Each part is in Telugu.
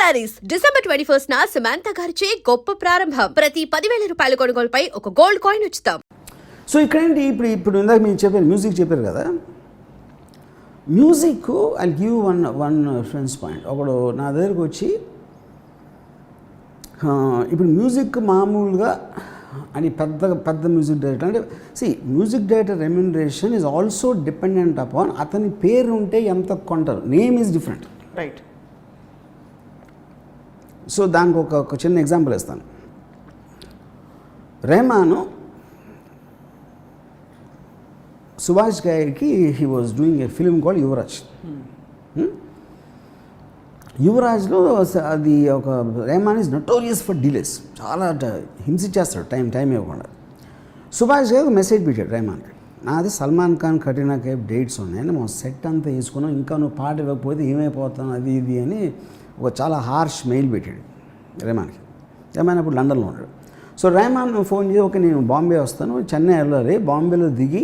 శారీస్ డిసెంబర్ 21 సమంత గారిచే గొప్ప ప్రారంభం. ప్రతి 10,000 రూపాయల కొనుగోలుపై ఒక గోల్డ్ కాయిన్ ఉచితం. సో ఇక్కడేంటి ఇప్పుడు ఇందాక మీరు చెప్పారు మ్యూజిక్ చెప్పారు కదా, music I give one reference point. ఒకడు నా దగ్గరకు వచ్చి ఇప్పుడు మ్యూజిక్ మామూలుగా అని పెద్ద మ్యూజిక్ డైరెక్టర్ అంటే music director remuneration is also dependent upon అతని పేరు ఉంటే ఎంత కొంటారు. Name is different, right? So దానికి ఒక చిన్న ఎగ్జాంపుల్ ఇస్తాను. రెహమాను సుభాష్ గారికి he was doing a film called Yuvraj. యువరాజ్లో అది ఒక Rahman is notorious for delays, చాలా హింసించేస్తాడు టైం ఇవ్వకుండా. సుభాష్ గారు మెసేజ్ పెట్టాడు రెహమాన్కి, నాది సల్మాన్ ఖాన్ కట్రినా కైఫ్ డేట్స్ ఉన్నాయి, మా సెట్ అంతా వేసుకున్నాం, ఇంకా నువ్వు పాట ఇవ్వకపోతే ఏమైపోతాను అది ఇది అని ఒక చాలా హార్ష్ మెయిల్ పెట్టాడు రెహమాన్కి. రెహమాన్ అప్పుడు లండన్లో ఉన్నాడు. సో రెహమాన్ ఫోన్ చేసి ఓకే నేను బాంబే వస్తాను, చెన్నై వెళ్ళాలి, బాంబేలో దిగి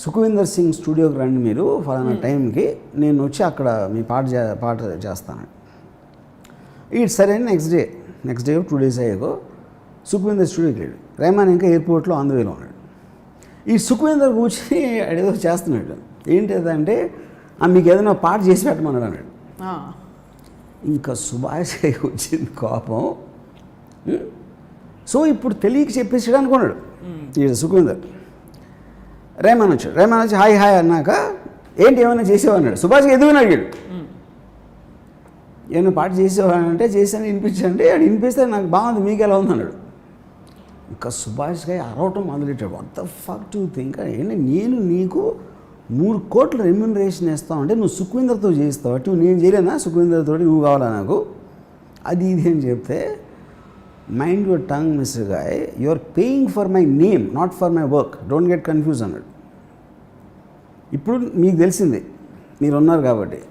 సుఖవీందర్ సింగ్ స్టూడియోకి రండి మీరు ఫలానా టైంకి, నేను వచ్చి అక్కడ మీ పాట చేస్తాను. ఇటు సరే నెక్స్ట్ డే 2 days అయ్యాకో సుఖవీందర్ స్టూడియోకి వెళ్ళాడు. రెహమాన్ ఇంకా ఎయిర్పోర్ట్లో ఆంధ్రవేలో ఉన్నాడు. ఈ సుఖవీందర్ కూర్చొని ఏదో చేస్తున్నాడు. ఏంటంటే మీకు ఏదైనా పాట చేసి పెట్టమన్నాడు అన్నాడు. ఇంకా సుభాష్ వచ్చింది కోపం. సో ఇప్పుడు తెలియక చెప్పేసాడు అనుకున్నాడు ఈ సుఖవీందర్. రెహమాన్ వచ్చి హాయ్ అన్నాక ఏంటి ఏమైనా చేసేవా అన్నాడు. సుభాష్కి ఎదుగుని అడిగాడు, ఏమైనా పాట చేసేవా అంటే చేశాను వినిపించండి, అది వినిపిస్తే నాకు బాగుంది మీకు ఎలా ఉంది అన్నాడు. ఇంకా సుభాష్ గారు అరవటం మొదలెట్టాడు. What the fuck do think, ఏంటి నేను నీకు 3 కోట్ల రెమ్యునరేషన్ ఇస్తావు అంటే నువ్వు సుఖవీందర్తో చేస్తావు అటు నేను చేయలేనా, సుఖవీందర్తో నువ్వు కావాలా నాకు అది ఇది అని చెప్తే, mind your tongue mister guy, you are paying for my name not for my work, don't get confuse అన్నాడు. ఇప్పుడు మీకు తెలిసింది మీరు ఉన్నారు కాబట్టి,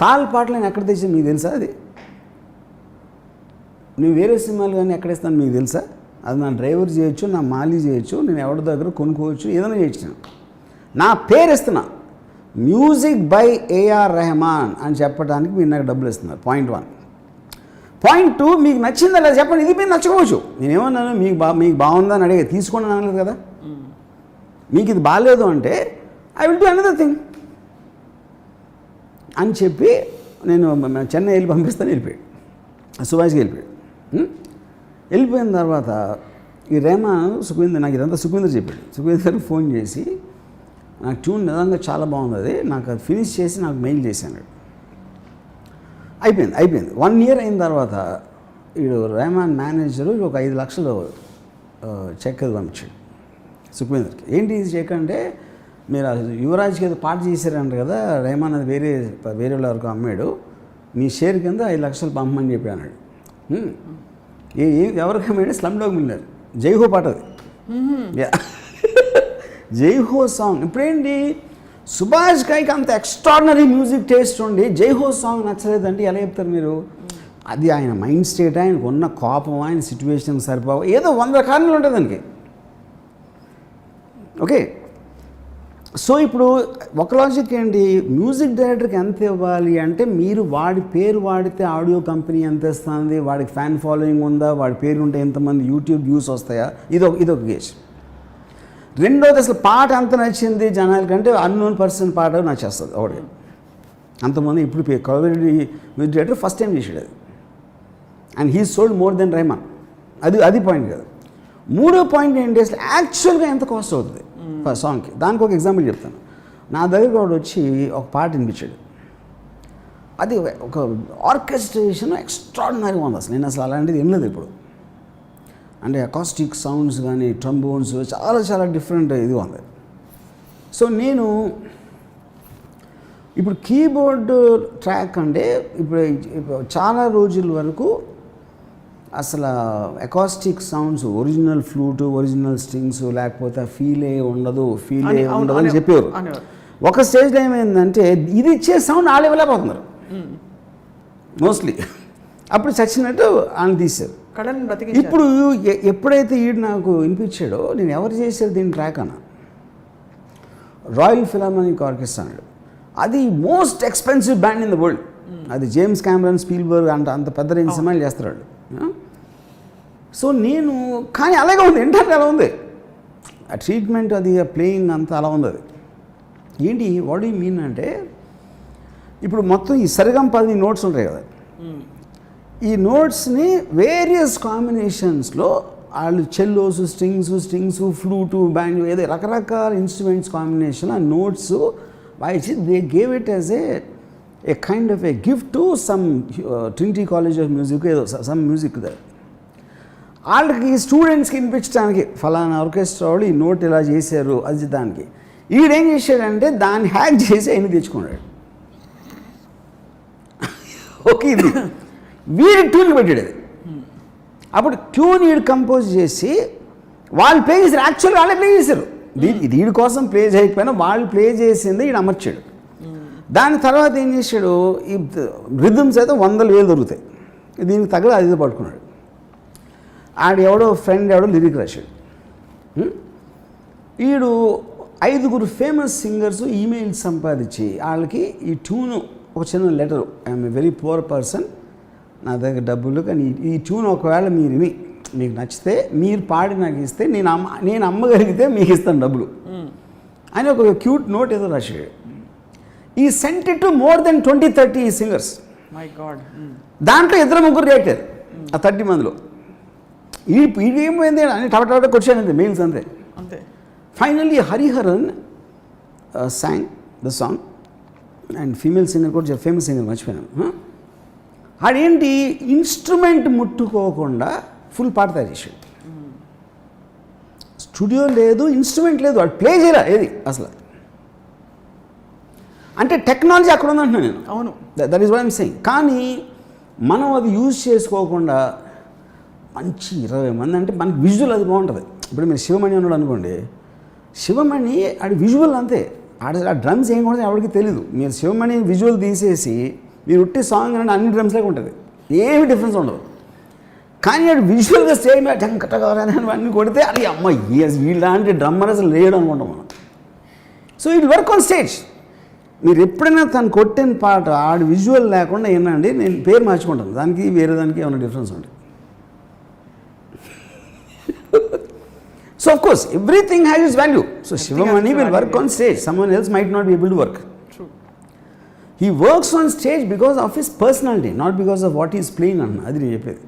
తాళ పాటలు నేను ఎక్కడ తెచ్చాను మీకు తెలుసా? అది నువ్వు వేరే సినిమాలు కానీ ఎక్కడ ఇస్తాను మీకు తెలుసా? అది నా డ్రైవర్ చేయొచ్చు, నా మాలీ చేయొచ్చు, నేను ఎవరి దగ్గర కొనుక్కోవచ్చు, ఏదైనా చేయొచ్చు. నా పేరు ఇస్తున్నా, మ్యూజిక్ బై ఏఆర్ రెహమాన్ అని చెప్పడానికి మీరు నాకు డబ్బులు ఇస్తున్నారు. పాయింట్ 1. పాయింట్ 2, మీకు నచ్చిందా లేదా చెప్పండి. ఇది మీరు నచ్చకపోవచ్చు. నేనేమన్నాను మీకు బాగుందా అని అడిగే తీసుకోండి అనలేదు కదా. మీకు ఇది బాగాలేదు అంటే I will do another thing అని చెప్పి నేను చెన్నై వెళ్ళి పంపిస్తాను. వెళ్ళిపోయాడు సుభాష్కి వెళ్ళిపోయాడు. వెళ్ళిపోయిన తర్వాత ఈ రెహమాన్ సుఖవీందర్ నాకు ఇదంతా సుఖవీందర్ చెప్పాడు. సుఖవీందర్ ఫోన్ చేసి నాకు ట్యూన్ నిజంగా చాలా బాగుంది, అది నాకు అది ఫినిష్ చేసి నాకు మెయిల్ చేశాను. అయిపోయింది 1 year అయిన తర్వాత వీడు రెహమాన్ మేనేజరు ఒక 5 లక్షలు చెక్ అది పంపించాడు సుఖవీందర్కి. ఏంటి ఇది చెక్ అంటే, మీరు యువరాజ్కి ఏదో పాట చేశారంట కదా, రెహమాన్ అది వేరే వరకు అమ్మాడు, మీ షేర్ కింద 5 లక్షలు పంపమని చెప్పి అన్నాడు. ఎవరికి అమ్మాడు? స్లమ్ డాగ్ మిల్లర్ జైహో పాట అది. జైహో సాంగ్. ఇప్పుడేంటి సుభాష్ గారికి అంత ఎక్స్ట్రాడినరీ మ్యూజిక్ టేస్ట్ ఉండి జైహో సాంగ్ నచ్చలేదంటే ఎలా చెప్తారు మీరు? అది ఆయన మైండ్ స్టేట్, ఆయనకు ఉన్న కోపం, ఆయన సిచ్యువేషన్ సరిపోవు, ఏదో 100 కారణాలు ఉంటాయి దానికి. ఓకే, సో ఇప్పుడు ఒక లాజిక్ ఏంటి, మ్యూజిక్ డైరెక్టర్కి ఎంత ఇవ్వాలి అంటే, మీరు వాడి పేరు వాడితే ఆడియో కంపెనీ ఎంత ఇస్తుంది, వాడికి ఫ్యాన్ ఫాలోయింగ్ ఉందా, వాడి పేరు ఉంటే ఎంతమంది యూట్యూబ్ వ్యూస్ వస్తాయా, ఇదొక గేజ్. రెండోది అసలు పాట ఎంత నచ్చింది జనాలకంటే అన్నోన్ పర్సన్ పాట నచ్చేస్తుంది ఒకటి. అంతమంది ఇప్పుడు coverage music director first time చేసాడు అది, and he sold more than Rahman. అది పాయింట్ కాదు. 3వ పాయింట్ ఏంటి, అసలు యాక్చువల్గా ఎంత కాస్ట్ అవుతుంది సాంగ్కి. దానికి ఒక ఎగ్జాంపుల్ చెప్తాను. నా దగ్గర వాడు వచ్చి ఒక పాట వినిపించాడు, అది ఒక ఆర్కెస్ట్రేషన్ ఎక్స్ట్రాడినరీగా ఉంది. నేను అసలు అలాంటిది ఏం లేదు ఇప్పుడు, అంటే అకాస్టిక్ సౌండ్స్ కానీ ట్రంబోన్స్ చాలా డిఫరెంట్ ఇది ఉంది. సో నేను ఇప్పుడు కీబోర్డ్ ట్రాక్ అంటే ఇప్పుడు చాలా రోజుల వరకు అసలు acoustic sounds, original flute, original strings లేకపోతే ఫీలే ఉండదు అని చెప్పేవారు. ఒక స్టేజ్లో ఏమైందంటే ఇది ఇచ్చే సౌండ్ వాళ్ళు ఇవ్వలేకపోతున్నారు మోస్ట్లీ. అప్పుడు చచ్చినట్టు ఆయన తీశారు. ఇప్పుడు ఎప్పుడైతే ఈడు నాకు వినిపించాడో, నేను ఎవరు చేశారు దీని ట్రాక్ అన్న, రాయల్ ఫిలార్మోనిక్ ఆర్కెస్ట్రా అన్నాడు. అది most expensive band in the world. అది జేమ్స్ కెమెరన్, స్పీల్బర్గ్ అంత పెద్ద రేంజ్ సినిమాలు చేస్తాడు. సో నేను కానీ అలాగే ఉంది, ఇంటర్నెట్ అలా ఉంది, ఆ ట్రీట్మెంట్ అది ప్లేయింగ్ అంతా అలా ఉంది. అది ఏంటి వాట్ యూ మీన్ అంటే ఇప్పుడు మొత్తం ఈ సరిగంపది నోట్స్ ఉంటాయి కదా, ఈ నోట్స్ని వేరియస్ కాంబినేషన్స్లో వాళ్ళు చెల్లోస్, స్ట్రింగ్స్, ఫ్లూటు, బ్యాండ్, ఏదో రకరకాల ఇన్స్ట్రుమెంట్స్ కాంబినేషన్ ఆ నోట్స్ వాయిచి they gave it as a kind of a gift to some Trinity College of music, ఏదో సమ్ మ్యూజిక్ ద వాళ్ళకి స్టూడెంట్స్కి వినిపించడానికి ఫలానా ఆర్కెస్ట్రా వాళ్ళు ఈ నోట్ ఇలా చేశారు అది దానికి. ఈడేం చేశాడంటే దాన్ని హ్యాక్ చేసి ఆయన తెచ్చుకున్నాడు. ఓకే, ఇది వీడి ట్యూన్కి పెట్టాడు. అది అప్పుడు ట్యూన్ వీడు కంపోజ్ చేసి వాళ్ళు ప్లే చేశారు. యాక్చువల్గా వాళ్ళే ప్లే చేశారు. వీడి కోసం ప్లే చేయకపోయినా వాళ్ళు ప్లే చేసింది వీడు అమర్చాడు. దాని తర్వాత ఏం చేశాడు, ఈ రిథమ్స్ అయితే 100,000 దొరుకుతాయి, దీనికి తగ్గ అది పట్టుకున్నాడు. ఎవడో ఫ్రెండ్ లిరిక్ రాశాడు. వీడు 5 ఫేమస్ సింగర్స్ ఈమెయిల్ సంపాదించి వాళ్ళకి ఈ ట్యూను ఒక చిన్న letter, I'm a very poor person, నా దగ్గర డబ్బులు, కానీ ఈ ట్యూన్ ఒకవేళ మీరు విని మీకు నచ్చితే మీరు పాడి నాకు ఇస్తే నేను అమ్మగలిగితే మీకు ఇస్తాను డబ్బులు అని ఒక క్యూట్ నోట్ ఏదో రాశాడు. ఈ cent it to more than 20-30 singers. My God. దాంట్లో 2-3 రియాక్టర్ ఆ 30 మందిలో. ఇది ఏమైంది అని టపట క్వశ్చన్ అంతే, మెయిల్స్ అంతే. Finally Hariharan song the song, and female singer కూడా ఫేమస్ సింగర్ మర్చిపోయాను. ఆడేంటి ఇన్స్ట్రుమెంట్ ముట్టుకోకుండా ఫుల్ పాట తయారు చేసాడు. స్టూడియో లేదు, ఇన్స్ట్రుమెంట్ లేదు, వాడు ప్లే చేయరా ఏది అసలు. అంటే టెక్నాలజీ అక్కడ ఉందంటున్నాను నేను. అవును, that is what I'm saying. కానీ మనం అది యూజ్ చేసుకోకుండా మంచి 20 మంది అంటే మనకి విజువల్ అది బాగుంటుంది. ఇప్పుడు మీరు శివమణి అన్నాడు అనుకోండి, శివమణి ఆడి విజువల్ అంతే, ఆ డ్రమ్స్ ఏం కూడా ఎవరికి తెలీదు. మీరు శివమణి విజువల్ తీసేసి మీరు ఉట్టి సాంగ్ అంటే అన్ని డ్రమ్స్ లాగా ఉంటుంది, ఏమి డిఫరెన్స్ ఉండదు. కానీ ఆడు విజువల్గా సేమ్ అన్నీ కొడితే అది అమ్మ వీళ్ళంటే డ్రమ్మర్ అసలు లేడు అనుకుంటాం మనం. So it work on stage. మీరు ఎప్పుడైనా తను కొట్టిన పాట ఆడు విజువల్ లేకుండా ఏంటండి, నేను పేరు మార్చుకుంటాను, దానికి వేరే దానికి ఏమైనా డిఫరెన్స్ ఉంటుంది. So of course everything has its value. So Shivamani will work on stage, someone else might not be able to work. True. He works on stage because of his personality, not because of what he is playing on. Adi నేను చెప్పేది.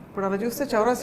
ఇప్పుడు అలా చూస్తే చౌరస్తా